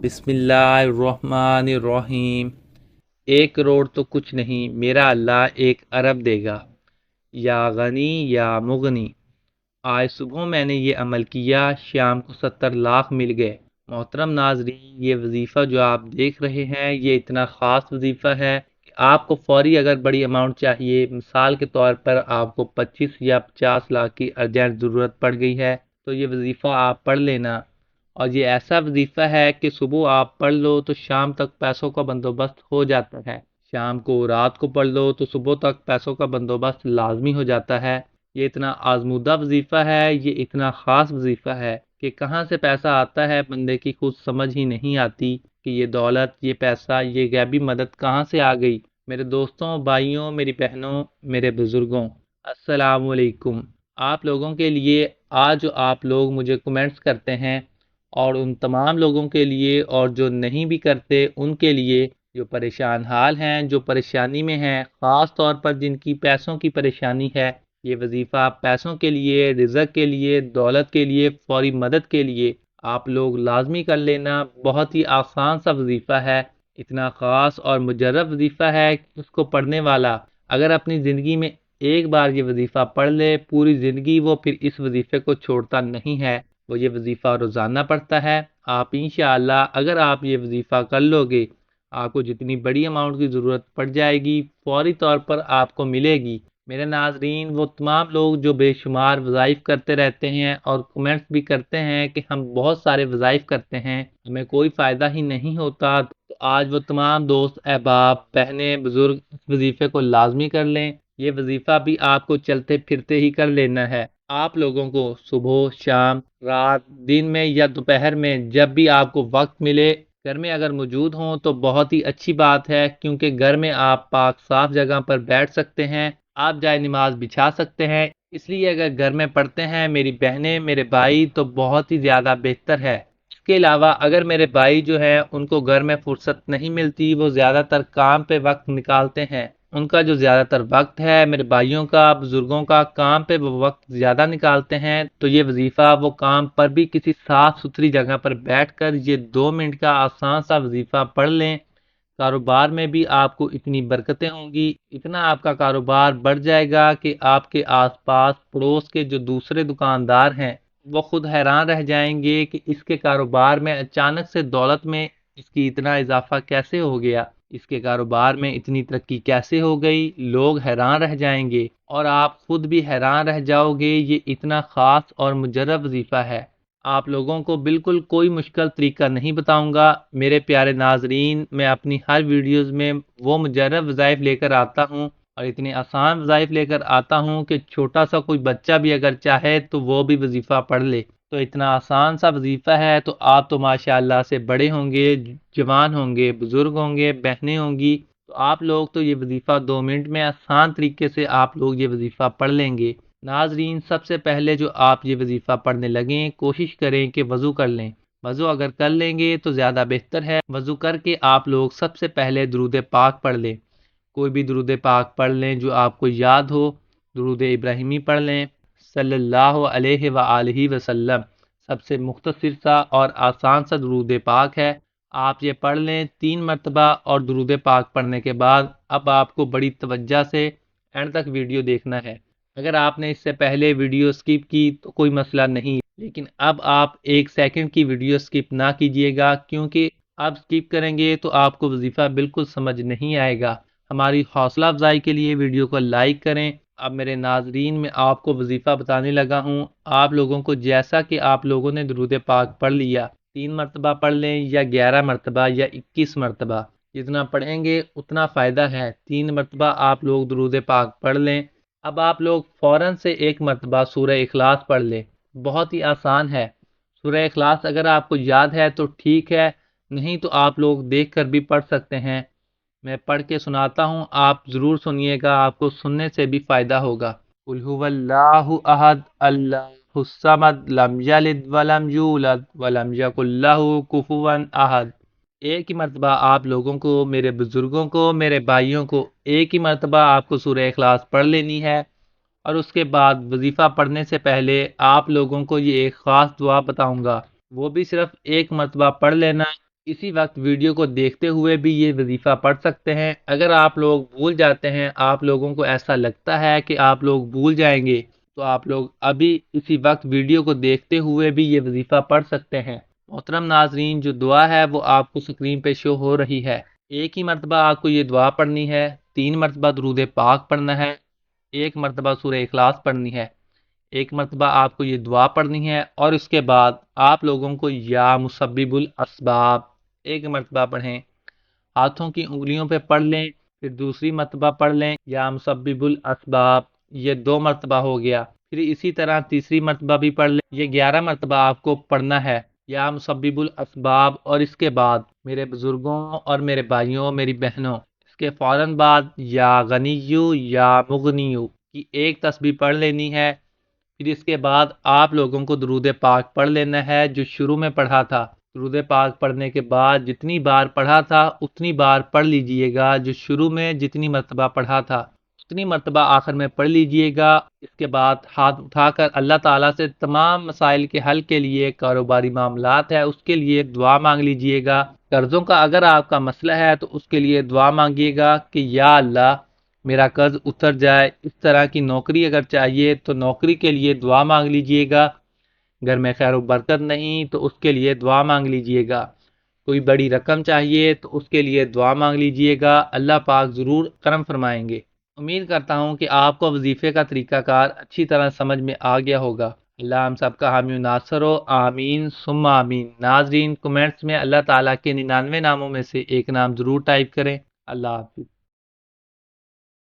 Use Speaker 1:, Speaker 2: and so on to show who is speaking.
Speaker 1: बिस्मिल्लाहिर्रहमानिर्रहीम। 1 करोड़ तो कुछ नहीं, मेरा अल्लाह 1 अरब देगा। या गनी या मुगनी। आज सुबह मैंने ये अमल किया, शाम को 70 लाख मिल गए। मोहतरम नाजरीन, ये वजीफ़ा जो आप देख रहे हैं ये इतना ख़ास वजीफ़ा है कि आपको फ़ौरी अगर बड़ी अमाउंट चाहिए, मिसाल के तौर पर आपको 25 या 50 लाख की अर्जेंट ज़रूरत पड़ गई है, तो ये वजीफ़ा आप पढ़ लेना। और ये ऐसा वजीफ़ा है कि सुबह आप पढ़ लो तो शाम तक पैसों का बंदोबस्त हो जाता है, शाम को रात को पढ़ लो तो सुबह तक पैसों का बंदोबस्त लाजमी हो जाता है। ये इतना आजमूदा वजीफ़ा है, ये इतना ख़ास वजीफ़ा है कि कहाँ से पैसा आता है बंदे की खुद समझ ही नहीं आती कि ये दौलत, ये पैसा, ये गैबी मदद कहाँ से आ गई। मेरे दोस्तों, भाइयों, मेरी बहनों, मेरे बुज़ुर्गों, अस्सलामु अलैकुम। आप लोगों के लिए आज जो आप लोग मुझे कमेंट्स करते हैं, और उन तमाम लोगों के लिए और जो नहीं भी करते उनके लिए, जो परेशान हाल हैं, जो परेशानी में हैं, ख़ास तौर पर जिनकी पैसों की परेशानी है, ये वजीफ़ा पैसों के लिए, रिज़्क़ के लिए, दौलत के लिए, फौरी मदद के लिए आप लोग लाजमी कर लेना। बहुत ही आसान सा वजीफ़ा है, इतना ख़ास और मुजर्रब वजीफ़ा है कि उसको पढ़ने वाला अगर अपनी ज़िंदगी में एक बार ये वजीफ़ा पढ़ ले, पूरी ज़िंदगी वो फिर इस वजीफ़े को छोड़ता नहीं है। वो ये वजीफ़ा रोज़ाना पढ़ता है। आप इंशाअल्लाह अगर आप ये वजीफ़ा कर लोगे, आपको जितनी बड़ी अमाउंट की ज़रूरत पड़ जाएगी फ़ौरी तौर पर आपको मिलेगी। मेरे नाज़रीन, वो तमाम लोग जो बेशुमार वज़ाइफ़ करते रहते हैं और कमेंट्स भी करते हैं कि हम बहुत सारे वज़ाइफ़ करते हैं, हमें कोई फ़ायदा ही नहीं होता, तो आज वो तमाम दोस्त, अहबाब, बहनें, बुज़ुर्ग इस वजीफ़े को लाजमी कर लें। ये वजीफ़ा भी आपको चलते फिरते ही कर लेना है। आप लोगों को सुबह, शाम, रात, दिन में या दोपहर में जब भी आपको वक्त मिले, घर में अगर मौजूद हों तो बहुत ही अच्छी बात है, क्योंकि घर में आप पाक साफ जगह पर बैठ सकते हैं, आप जाए नमाज बिछा सकते हैं। इसलिए अगर घर में पढ़ते हैं मेरी बहनें, मेरे भाई, तो बहुत ही ज़्यादा बेहतर है। इसके अलावा अगर मेरे भाई जो हैं उनको घर में फुर्सत नहीं मिलती, वो ज़्यादातर काम पे वक्त निकालते हैं, उनका जो ज़्यादातर वक्त है, मेरे भाइयों का, बुज़ुर्गों का, काम पे वो वक्त ज़्यादा निकालते हैं, तो ये वजीफ़ा वो काम पर भी किसी साफ़ सुथरी जगह पर बैठकर ये 2 मिनट का आसान सा वजीफ़ा पढ़ लें। कारोबार में भी आपको इतनी बरकतें होंगी, इतना आपका कारोबार बढ़ जाएगा कि आपके आसपास पड़ोस के जो दूसरे दुकानदार हैं वो खुद हैरान रह जाएंगे कि इसके कारोबार में अचानक से दौलत में इसकी इतना इजाफा कैसे हो गया, इसके कारोबार में इतनी तरक्की कैसे हो गई। लोग हैरान रह जाएंगे और आप खुद भी हैरान रह जाओगे। ये इतना ख़ास और मुजर्रब वजीफ़ा है। आप लोगों को बिल्कुल कोई मुश्किल तरीका नहीं बताऊंगा। मेरे प्यारे नाजरीन, मैं अपनी हर वीडियोस में वो मुजर्रब वज़ाइफ लेकर आता हूँ और इतने आसान वज़ाइफ लेकर आता हूँ कि छोटा सा कोई बच्चा भी अगर चाहे तो वो भी वजीफ़ा पढ़ ले। तो इतना आसान सा वजीफ़ा है, तो आप तो माशाअल्लाह से बड़े होंगे, जवान होंगे, बुज़ुर्ग होंगे, बहनें होंगी, तो आप लोग तो ये वजीफ़ा 2 मिनट में आसान तरीके से आप लोग ये वजीफ़ा पढ़ लेंगे। नाजरीन, सबसे पहले जो आप ये वजीफ़ा पढ़ने लगें, कोशिश करें कि वज़ू कर लें। वज़ू अगर कर लेंगे तो ज़्यादा बेहतर है। वज़ू करके आप लोग सबसे पहले दुरूद पाक पढ़ लें। कोई भी दुरूद पाक पढ़ लें जो आपको याद हो। दुरूद इब्राहिमी पढ़ लें, सल्लल्लाहु अलैहि व आलिहि वसल्लम। सबसे मुख्तसर सा और आसान सा दुरूद पाक है, आप ये पढ़ लें 3 मरतबा। और दुरूद पाक पढ़ने के बाद अब आपको बड़ी तवज्जो से एंड तक वीडियो देखना है। अगर आपने इससे पहले वीडियो स्किप की तो कोई मसला नहीं, लेकिन अब आप 1 सेकंड की वीडियो स्किप ना कीजिएगा, क्योंकि अब स्किप करेंगे तो आपको वजीफ़ा बिल्कुल समझ नहीं आएगा। हमारी हौसला अफजाई के लिए वीडियो को लाइक करें। अब मेरे नाजरीन, मैं आपको वजीफ़ा बताने लगा हूँ। आप लोगों को जैसा कि आप लोगों ने दुरूद पाक पढ़ लिया, 3 मरतबा पढ़ लें या 11 मरतबा या 21 मरतबा, जितना पढ़ेंगे उतना फ़ायदा है। 3 मरतबा आप लोग दुरूद पाक पढ़ लें। अब आप लोग फ़ौरन से 1 मरतबा सूरह इखलास पढ़ लें। बहुत ही आसान है। सूरह इखलास अगर आपको याद है तो ठीक है, नहीं तो आप लोग देख कर भी पढ़ सकते हैं। मैं पढ़ के सुनाता हूँ, आप ज़रूर सुनिएगा, आपको सुनने से भी फ़ायदा होगा। कुल हुवल्लाहु अहद अल्लाहुस समद लम यलिद वलम यूलद वलम यकुल लहू कुफुवन अहद। एक ही मरतबा आप लोगों को, मेरे बुज़ुर्गों को, मेरे भाइयों को, एक ही मरतबा आपको सूरह इखलास पढ़ लेनी है। और उसके बाद वजीफ़ा पढ़ने से पहले आप लोगों को ये एक ख़ास दुआ बताऊंगा, वो भी सिर्फ 1 मरतबा पढ़ लेना। اسی وقت ویڈیو کو دیکھتے ہوئے بھی یہ وظیفہ پڑھ سکتے ہیں۔ اگر آپ لوگ بھول جاتے ہیں، آپ لوگوں کو ایسا لگتا ہے کہ آپ لوگ بھول جائیں گے، تو آپ لوگ ابھی اسی وقت ویڈیو کو دیکھتے ہوئے بھی یہ وظیفہ پڑھ سکتے ہیں۔ محترم ناظرین، جو دعا ہے وہ آپ کو اسکرین پہ شو ہو رہی ہے۔ ایک ہی مرتبہ آپ کو یہ دعا پڑھنی ہے، 3 مرتبہ درود پاک پڑھنا ہے، 1 مرتبہ سورہ اخلاص پڑھنی ہے، 1 مرتبہ آپ کو یہ دعا پڑھنی ہے، اور اس کے بعد آپ لوگوں کو یا مسبب الاسباب 1 مرتبہ پڑھیں، ہاتھوں کی انگلیوں پہ پڑھ لیں، پھر دوسری مرتبہ پڑھ لیں یا مسبب الاسباب، یہ 2 مرتبہ ہو گیا، پھر اسی طرح تیسری مرتبہ بھی پڑھ لیں، یہ 11 مرتبہ آپ کو پڑھنا ہے یا مسبب الاسباب۔ اور اس کے بعد میرے بزرگوں اور میرے بھائیوں، میری بہنوں، اس کے فوراً بعد یا غنیو یا مغنیو کی ایک تسبیح پڑھ لینی ہے۔ پھر اس کے بعد آپ لوگوں کو درود پاک پڑھ لینا ہے جو شروع میں پڑھا تھا۔ درود پاک پڑھنے کے بعد جتنی بار پڑھا تھا اتنی بار پڑھ لیجئے گا، جو شروع میں جتنی مرتبہ پڑھا تھا اتنی مرتبہ آخر میں پڑھ لیجئے گا۔ اس کے بعد ہاتھ اٹھا کر اللہ تعالیٰ سے تمام مسائل کے حل کے لیے، کاروباری معاملات ہے اس کے لیے دعا مانگ لیجئے گا۔ قرضوں کا اگر آپ کا مسئلہ ہے تو اس کے لیے دعا مانگیے گا کہ یا اللہ میرا قرض اتر جائے۔ اس طرح کی نوکری اگر چاہیے تو نوکری کے لیے دعا مانگ لیجئے گا۔ گھر میں خیر و برکت نہیں تو اس کے لیے دعا مانگ لیجئے گا۔ کوئی بڑی رقم چاہیے تو اس کے لیے دعا مانگ لیجئے گا، اللہ پاک ضرور کرم فرمائیں گے۔ امید کرتا ہوں کہ آپ کو وظیفے کا طریقہ کار اچھی طرح سمجھ میں آ گیا ہوگا۔ اللہ ہم سب کا حامی و ناصر ہو، آمین ثم آمین۔ ناظرین، کمنٹس میں اللہ تعالیٰ کے 99 ناموں میں سے ایک نام ضرور ٹائپ کریں۔ اللہ حافظ۔